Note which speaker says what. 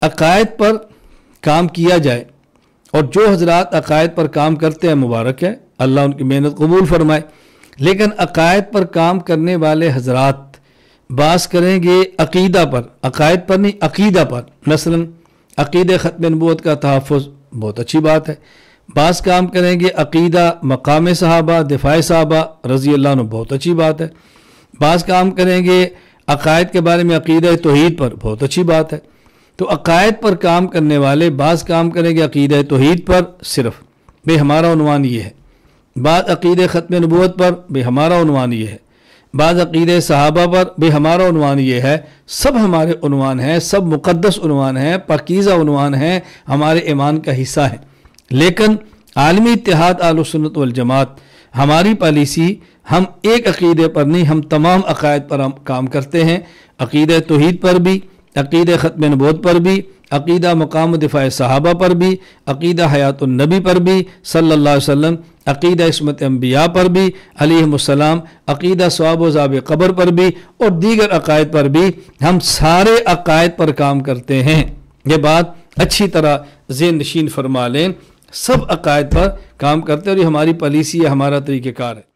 Speaker 1: عقائد پر کام کیا جائے، اور جو حضرات عقائد پر کام کرتے ہیں مبارک ہے، اللہ ان کی محنت قبول فرمائے، لیکن عقائد پر کام کرنے والے حضرات باس کریں گے عقیدہ پر، عقائد پر نہیں عقیدہ پر، مثلا عقیدہ ختم نبوت کا تحفظ بہت اچھی بات ہے، بعض کام کریں گے عقیدہ مقام صحابہ، دفاع صحابہ رضی اللہ عنہ، بہت اچھی بات ہے، بعض کام کریں گے عقائد کے بارے میں عقیدہ توحید پر، بہت اچھی بات ہے۔ تو عقائد پر کام کرنے والے بعض کام کریں گے عقیدہ توحید پر صرف، بھئی ہمارا عنوان یہ ہے، بعض عقیدہ ختم نبوت پر، بھئی ہمارا عنوان یہ ہے، بعض عقیدہ صحابہ پر، بھئی ہمارا عنوان یہ ہے۔ سب ہمارے عنوان ہیں، سب مقدس عنوان ہیں، پاکیزہ عنوان ہیں، ہمارے ایمان کا حصہ ہیں، لیکن عالمی اتحاد اہل سنت والجماعت ہماری پالیسی، ہم ایک عقیدے پر نہیں، ہم تمام عقائد پر ہم کام کرتے ہیں، عقیدہ توحید پر بھی، عقیدہ ختم نبوت پر بھی، عقیدہ مقام و دفاع صحابہ پر بھی، عقیدہ حیات النبی پر بھی صلی اللہ علیہ وسلم، عقیدہ عصمت انبیاء پر بھی علیہم السلام، عقیدہ ثواب و عذاب قبر پر بھی، اور دیگر عقائد پر بھی، ہم سارے عقائد پر کام کرتے ہیں۔ یہ بات اچھی طرح ذہن نشین فرما لیں، سب عقائد پر کام کرتے ہیں، اور یہ ہماری پالیسی ہے، ہمارا طریقہ کار ہے۔